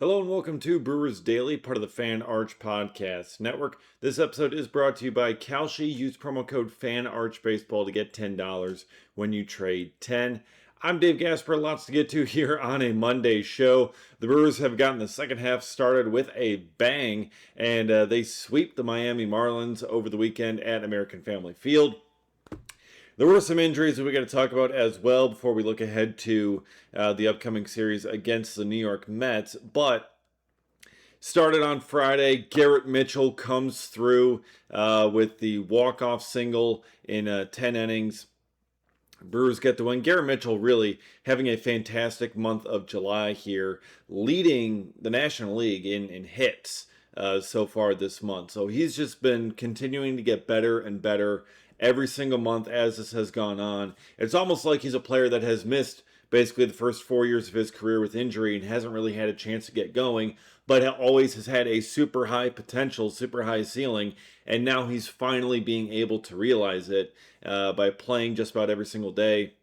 Hello and welcome to Brewers Daily, part of the Fan Arch Podcast Network. This episode is brought to you by Kalshi. Use promo code FANARCHBASEBALL to get $10 when you trade 10. I'm Dave Gasper. Lots to get to here on a Monday show. The Brewers have gotten the second half started with a bang, and they sweep the Miami Marlins over the weekend at American Family Field. There were some injuries that we got to talk about as well before we look ahead to the upcoming series against the New York Mets. But started on Friday, Garrett Mitchell comes through with the walk-off single in 10 innings. Brewers get the win. Garrett Mitchell really having a fantastic month of July here, leading the National League in hits so far this month. So he's just been continuing to get better and better every single month as this has gone on. It's almost like he's a player that has missed basically the first 4 years of his career with injury and hasn't really had a chance to get going, but always has had a super high potential, super high ceiling, and now he's finally being able to realize it by playing just about every single day.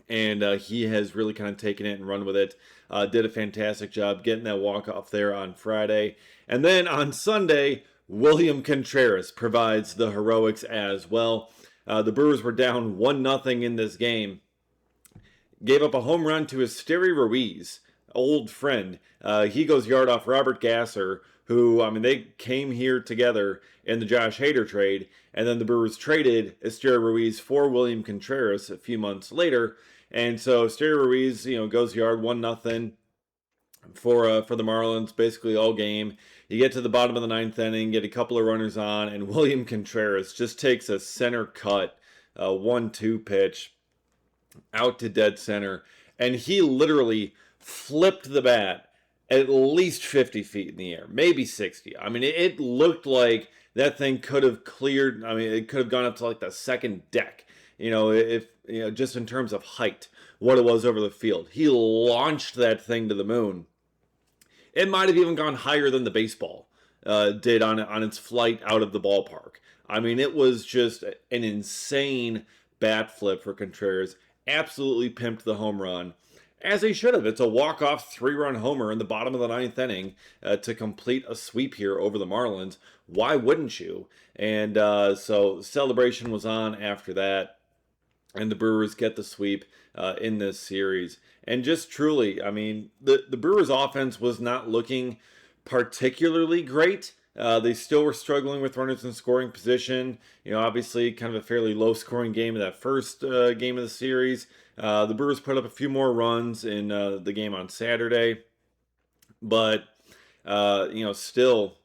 And he has really kind of taken it and run with it. Did a fantastic job getting that walk-off there on Friday. And then on Sunday, William Contreras provides the heroics as well. The Brewers were down 1-0 in this game. Gave up a home run to Esteury Ruiz, old friend. He goes yard off Robert Gasser, who, they came here together in the Josh Hader trade, and then the Brewers traded Esteury Ruiz for William Contreras a few months later. And so Esteury Ruiz, goes yard 1-0 for the Marlins basically all game. You get to the bottom of the ninth inning, get a couple of runners on, and William Contreras just takes a center cut, 1-2 pitch out to dead center, and he literally flipped the bat at least 50 feet in the air, maybe 60. It looked like that thing could have cleared. It could have gone up to like the second deck. If just in terms of height, what it was over the field. He launched that thing to the moon. It might have even gone higher than the baseball did on its flight out of the ballpark. It was just an insane bat flip for Contreras. Absolutely pimped the home run, as he should have. It's a walk-off 3-run homer in the bottom of the ninth inning to complete a sweep here over the Marlins. Why wouldn't you? And so celebration was on after that, and the Brewers get the sweep in this series. And just truly, the Brewers' offense was not looking particularly great. They still were struggling with runners in scoring position. Obviously kind of a fairly low-scoring game of that first game of the series. The Brewers put up a few more runs in the game on Saturday. But, still,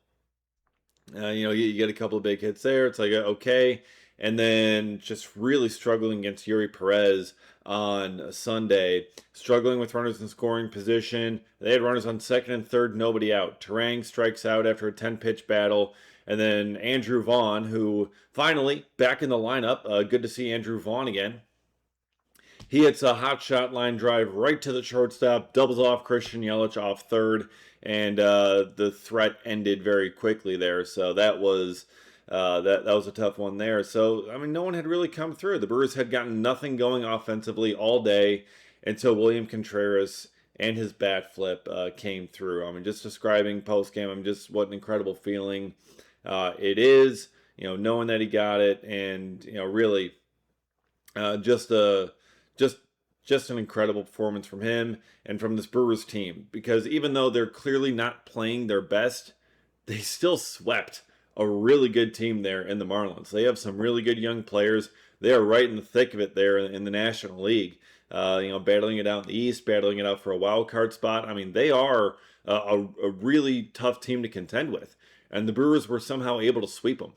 you get a couple of big hits there. It's like, okay. And then just really struggling against Yuri Perez on Sunday, struggling with runners in scoring position. They had runners on second and third, nobody out. Terang strikes out after a 10-pitch battle. And then Andrew Vaughn, who finally back in the lineup. Good to see Andrew Vaughn again. He hits a hot shot line drive right to the shortstop, doubles off Christian Yelich off third, and the threat ended very quickly there. So that was that was a tough one there. So, no one had really come through. The Brewers had gotten nothing going offensively all day until William Contreras and his bat flip came through. Just describing post-game, just what an incredible feeling it is, knowing that he got it, and, really just an incredible performance from him and from this Brewers team. Because even though they're clearly not playing their best, they still swept a really good team there in the Marlins. They have some really good young players. They are right in the thick of it there in the National League. Battling it out in the East, battling it out for a wild card spot. They are a really tough team to contend with. And the Brewers were somehow able to sweep them,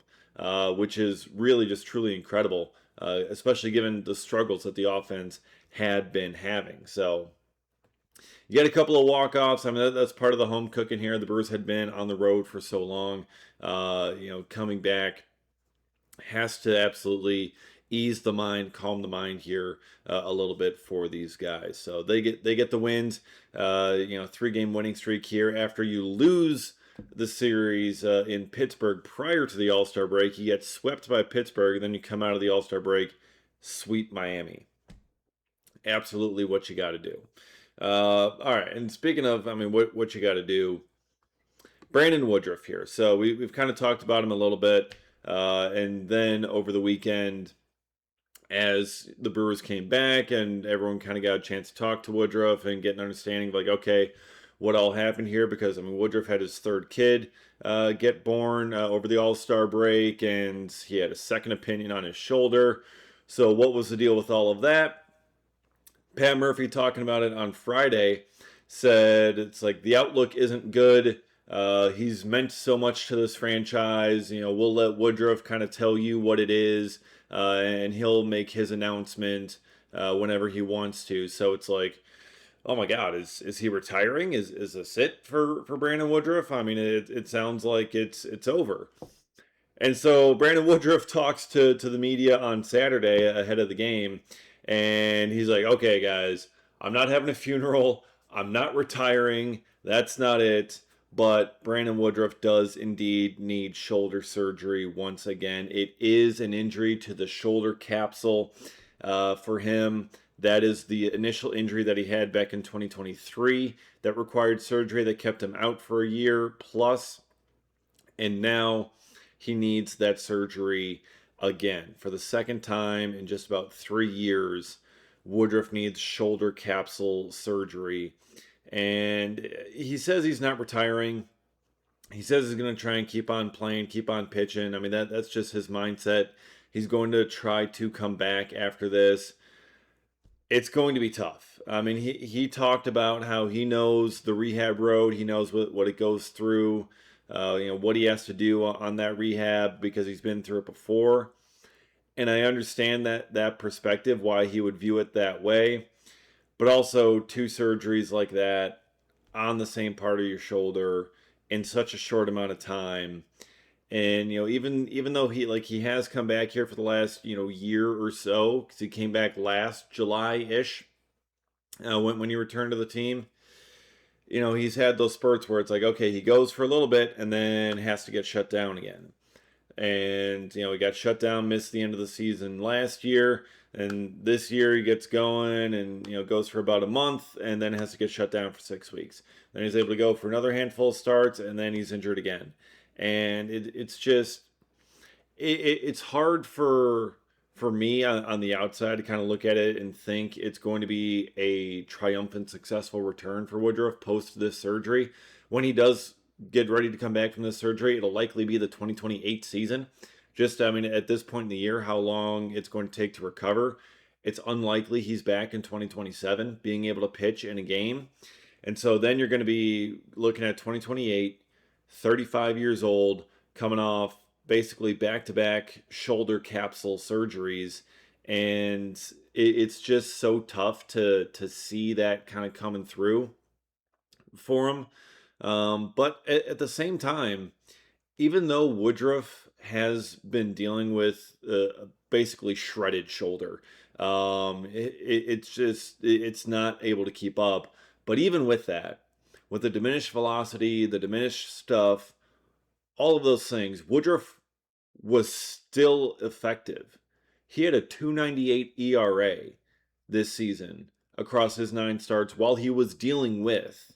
which is really just truly incredible, especially given the struggles that the offense had been having. So you get a couple of walk-offs. That's part of the home cooking here. The Brewers had been on the road for so long. Coming back has to absolutely ease the mind, calm the mind here a little bit for these guys. So they get the wins. 3-game winning streak here after you lose the series in Pittsburgh prior to the All-Star break. You get swept by Pittsburgh, then you come out of the All-Star break, sweep Miami. Absolutely what you got to do. All right, and speaking of, I mean, what you got to do, Brandon Woodruff here. So we've kind of talked about him a little bit, and then over the weekend, as the Brewers came back and everyone kind of got a chance to talk to Woodruff and get an understanding of like, okay, what all happened here? Because I mean, Woodruff had his third kid get born over the All-Star break, and he had a second opinion on his shoulder. So what was the deal with all of that? Pat Murphy, talking about it on Friday, said it's like the outlook isn't good. He's meant so much to this franchise. You know, we'll let Woodruff kind of tell you what it is, and he'll make his announcement whenever he wants to. So it's like, oh my God, is he retiring? Is this it for Brandon Woodruff? I mean, it sounds like it's over. And so Brandon Woodruff talks to the media on Saturday ahead of the game, and he's like, okay, guys, I'm not having a funeral. I'm not retiring. That's not it. But Brandon Woodruff does indeed need shoulder surgery once again. It is an injury to the shoulder capsule for him. That is the initial injury that he had back in 2023 that required surgery that kept him out for a year plus. And now he needs that surgery again for the second time in just about 3 years. Woodruff needs shoulder capsule surgery. And he says he's not retiring. He says he's going to try and keep on playing, keep on pitching. I mean, that's just his mindset. He's going to try to come back after this. It's going to be tough. I mean, he talked about how he knows the rehab road. He knows what it goes through. What he has to do on that rehab because he's been through it before. And I understand that perspective, why he would view it that way. But also, two surgeries like that on the same part of your shoulder in such a short amount of time. And even though he has come back here for the last year or so, because he came back last July-ish when he returned to the team. He's had those spurts where it's like, okay, he goes for a little bit and then has to get shut down again. And, he got shut down, missed the end of the season last year. And this year he gets going and, goes for about a month and then has to get shut down for 6 weeks. Then he's able to go for another handful of starts and then he's injured again. And it's just, it's hard for me on the outside to kind of look at it and think it's going to be a triumphant, successful return for Woodruff post this surgery. When he does get ready to come back from this surgery, it'll likely be the 2028 season. Just, I mean, at this point in the year, how long it's going to take to recover. It's unlikely he's back in 2027 being able to pitch in a game. And so then you're going to be looking at 2028, 35 years old, coming off basically back-to-back shoulder capsule surgeries, and it's just so tough to see that kind of coming through for him. But at the same time, even though Woodruff has been dealing with basically shredded shoulder, it's not able to keep up. But even with that, with the diminished velocity, the diminished stuff, all of those things, Woodruff was still effective. He had a 2.98 ERA this season across his 9 starts while he was dealing with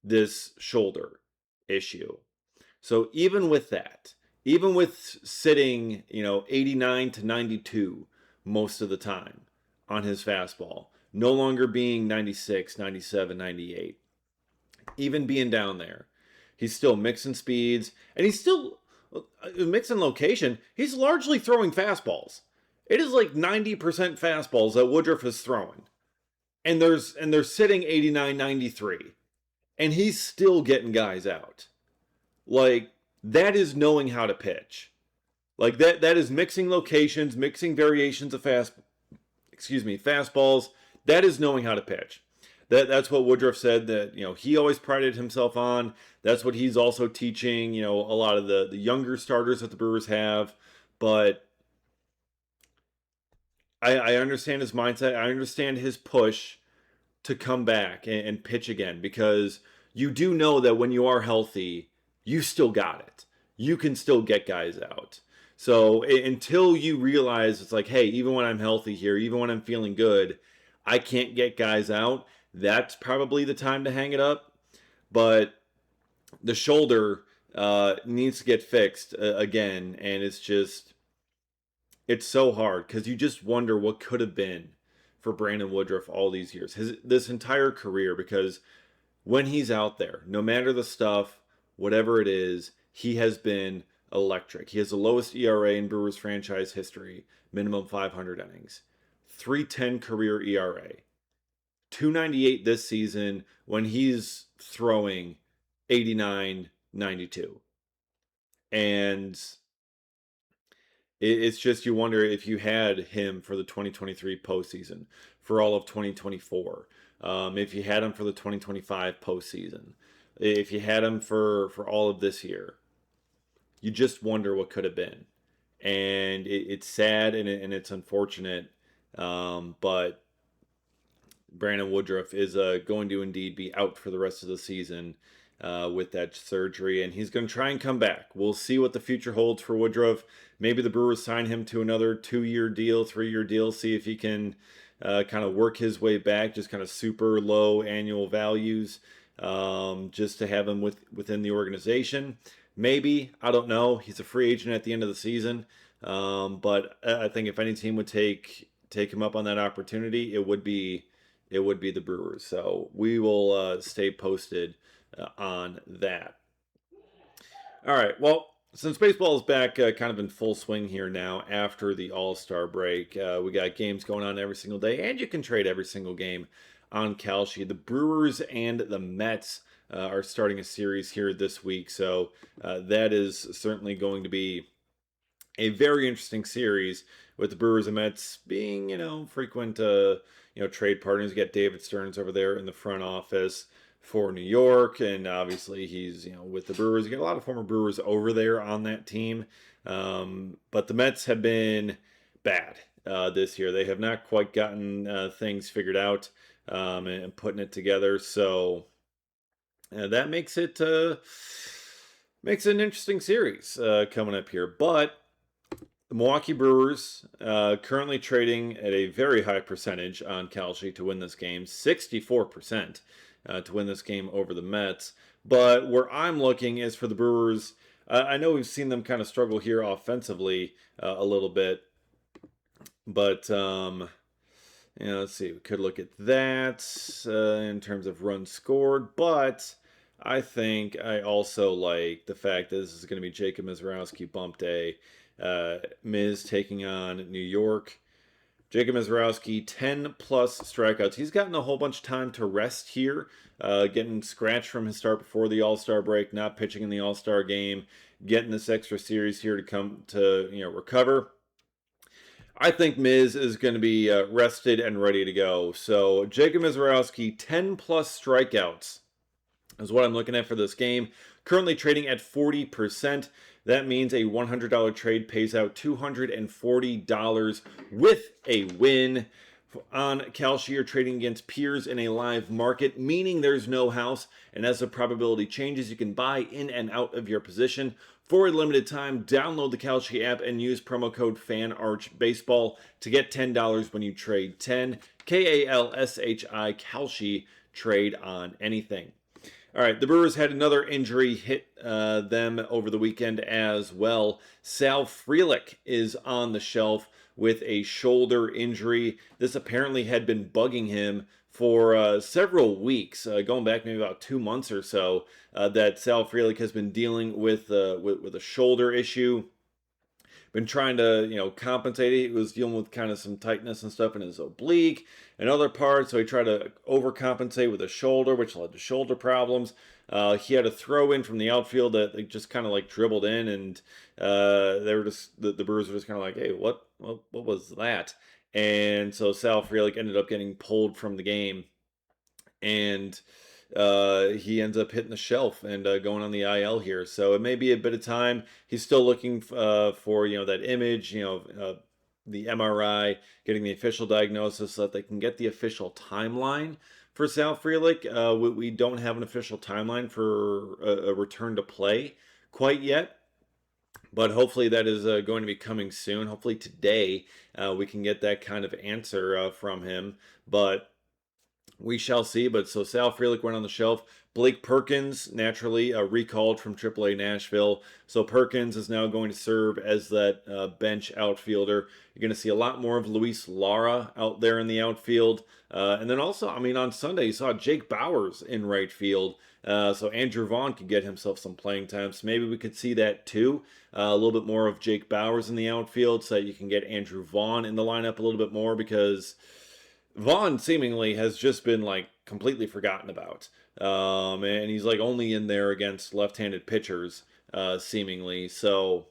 this shoulder issue. So even with that, even with sitting, 89 to 92 most of the time on his fastball, no longer being 96, 97, 98, even being down there, he's still mixing speeds, and he's still mixing location. He's largely throwing fastballs. It is like 90% fastballs that Woodruff is throwing. And they're sitting 89, 93. And he's still getting guys out. Like, that is knowing how to pitch. Like that is mixing locations, mixing variations of fastballs. That is knowing how to pitch. That's what Woodruff said that he always prided himself on. That's what he's also teaching a lot of the younger starters that the Brewers have. But I understand his mindset. I understand his push to come back and pitch again, because you do know that when you are healthy, you still got it. You can still get guys out. So until you realize it's like, hey, even when I'm healthy here, even when I'm feeling good, I can't get guys out, that's probably the time to hang it up. But the shoulder needs to get fixed again, and it's so hard because you just wonder what could have been for Brandon Woodruff all these years, this entire career. Because when he's out there, no matter the stuff, whatever it is, he has been electric. He has the lowest ERA in Brewers franchise history, minimum 500 innings, 3.10 career ERA, 298 this season when he's throwing 89, 92. And it's just, you wonder if you had him for the 2023 postseason, for all of 2024, if you had him for the 2025 postseason, if you had him for all of this year, you just wonder what could have been. And it's sad, and it's unfortunate, but Brandon Woodruff is going to indeed be out for the rest of the season with that surgery, and he's going to try and come back. We'll see what the future holds for Woodruff. Maybe the Brewers sign him to another 2-year deal, 3-year deal, see if he can kind of work his way back, just kind of super low annual values, just to have him within the organization. Maybe, I don't know. He's a free agent at the end of the season, but I think if any team would take him up on that opportunity, it would be the Brewers. So we will stay posted on that. All right. Well, since baseball is back kind of in full swing here now after the All-Star break, we got games going on every single day, and you can trade every single game on Kalshi. The Brewers and the Mets are starting a series here this week, so that is certainly going to be a very interesting series, with the Brewers and Mets being, frequent, trade partners. You got David Stearns over there in the front office for New York, and obviously he's, with the Brewers. You got a lot of former Brewers over there on that team, but the Mets have been bad this year. They have not quite gotten things figured out and putting it together. So that makes it an interesting series coming up here, but the Milwaukee Brewers currently trading at a very high percentage on Kalshi to win this game, 64% to win this game over the Mets. But where I'm looking is for the Brewers. I know we've seen them kind of struggle here offensively a little bit, but let's see. We could look at that in terms of runs scored, but I think I also like the fact that this is going to be Jacob Mizorowski bump day. Miz taking on New York. Jacob Mizorowski, 10 plus strikeouts. He's gotten a whole bunch of time to rest here, getting scratched from his start before the All-Star break, not pitching in the All-Star game, getting this extra series here to come to recover. I think Miz is going to be rested and ready to go. So Jacob Mizorowski, 10 plus strikeouts is what I'm looking at for this game. Currently trading at 40%. That means a $100 trade pays out $240 with a win. On Kalshi, you're trading against peers in a live market, meaning there's no house, and as the probability changes, you can buy in and out of your position. For a limited time, download the Kalshi app and use promo code FANARCHBASEBALL to get $10 when you trade 10, Kalshi, Kalshi, trade on anything. All right, the Brewers had another injury hit them over the weekend as well. Sal Frelick is on the shelf with a shoulder injury. This apparently had been bugging him for several weeks, going back maybe about 2 months or so, that Sal Frelick has been dealing with a shoulder issue. Been trying to, compensate. He was dealing with kind of some tightness and stuff in his oblique and other parts, so he tried to overcompensate with a shoulder, which led to shoulder problems. He had a throw in from the outfield that they just kind of like dribbled in, and they were just the Brewers were just kind of like, hey, what was that? And so Sal Frelick ended up getting pulled from the game, and he ends up hitting the shelf and going on the IL here. So it may be a bit of time. He's still looking for that image, the MRI, getting the official diagnosis so that they can get the official timeline for Sal Frelick. We don't have an official timeline for a return to play quite yet, but hopefully that is going to be coming soon. Hopefully today we can get that kind of answer from him. But We shall see. But so Sal Frelick went on the shelf. Blake Perkins, naturally recalled from AAA Nashville. So Perkins is now going to serve as that bench outfielder. You're going to see a lot more of Luis Lara out there in the outfield. And then also, I mean, on Sunday, you saw Jake Bauers in right field. So Andrew Vaughn could get himself some playing time. So maybe we could see that too. A little bit more of Jake Bauers in the outfield so that you can get Andrew Vaughn in the lineup a little bit more, because Vaughn seemingly has just been like completely forgotten about. And he's like only in there against left-handed pitchers, seemingly. So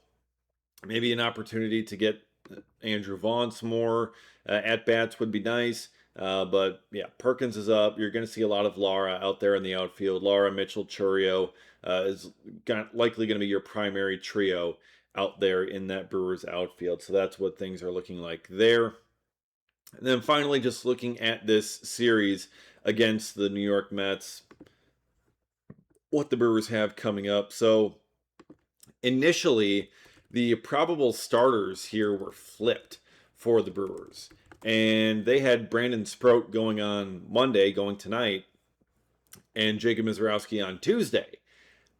maybe an opportunity to get Andrew Vaughn some more at bats would be nice. But yeah, Perkins is up. You're going to see a lot of Lara out there in the outfield. Lara, Mitchell, Churio is likely going to be your primary trio out there in that Brewers outfield. So that's what things are looking like there. And then finally, just looking at this series against the New York Mets, what the Brewers have coming up. So initially, the probable starters here were flipped for the Brewers. And they had Brandon Sproat going on Monday, going tonight, and Jacob Mizorowski on Tuesday.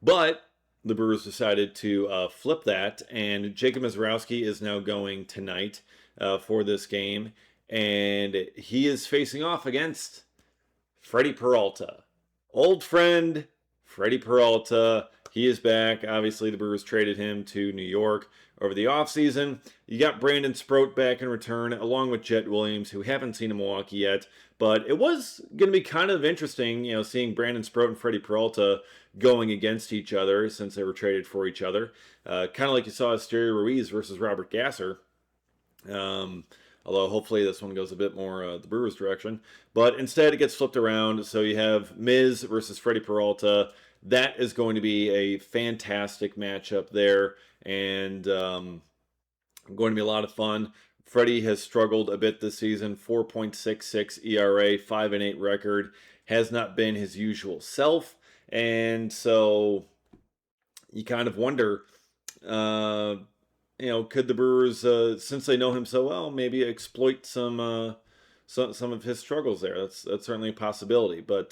But the Brewers decided to flip that, and Jacob Mizorowski is now going tonight for this game. And he is facing off against Freddie Peralta. Old friend, Freddie Peralta. He is back. Obviously, the Brewers traded him to New York over the offseason. You got Brandon Sproat back in return, along with Jet Williams, who haven't seen in Milwaukee yet. But it was going to be kind of interesting, seeing Brandon Sproat and Freddie Peralta going against each other since they were traded for each other. Kind of like you saw Asterio Ruiz versus Robert Gasser. Although hopefully this one goes a bit more the Brewers' direction. But instead it gets flipped around. So you have Miz versus Freddie Peralta. That is going to be a fantastic matchup there. And going to be a lot of fun. Freddie has struggled a bit this season. 4.66 ERA, 5-8 record. Has not been his usual self. And so you kind of wonder... could the Brewers, since they know him so well, maybe exploit some of his struggles there? That's certainly a possibility. But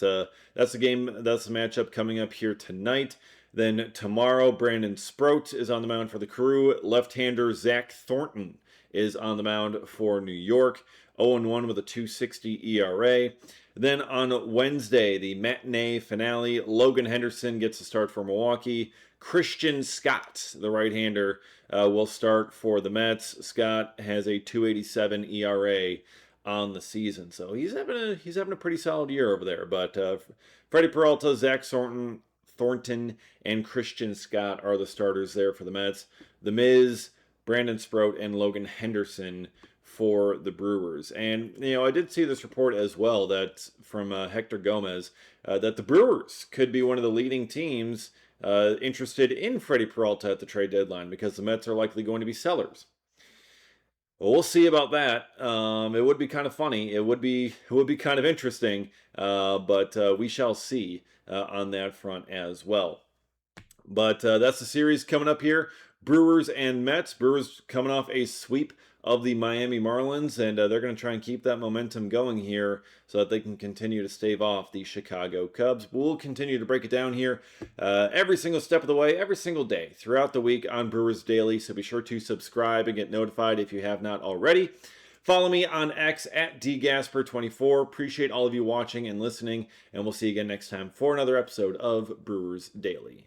that's the matchup coming up here tonight. Then tomorrow, Brandon Sproat is on the mound for the Crew. Left-hander Zach Thornton is on the mound for New York. 0-1 with a 2.60 ERA. Then on Wednesday, the matinee finale, Logan Henderson gets a start for Milwaukee. Christian Scott, the right-hander, will start for the Mets. Scott has a 2.87 ERA on the season, so he's having a pretty solid year over there. But Freddie Peralta, Zach Thornton, and Christian Scott are the starters there for the Mets. The Miz, Brandon Sproat, and Logan Henderson for the Brewers. And I did see this report as well that from Hector Gomez that the Brewers could be one of the leading teams interested in Freddie Peralta at the trade deadline, because the Mets are likely going to be sellers. Well, we'll see about that. It would be kind of funny. It would be kind of interesting, but we shall see on that front as well. But that's the series coming up here. Brewers and Mets. Brewers coming off a sweep of the Miami Marlins, and they're going to try and keep that momentum going here so that they can continue to stave off the Chicago Cubs. We'll continue to break it down here every single step of the way, every single day throughout the week on Brewers Daily, so be sure to subscribe and get notified if you have not already. Follow me on X at dgasper24. Appreciate all of you watching and listening, and we'll see you again next time for another episode of Brewers Daily.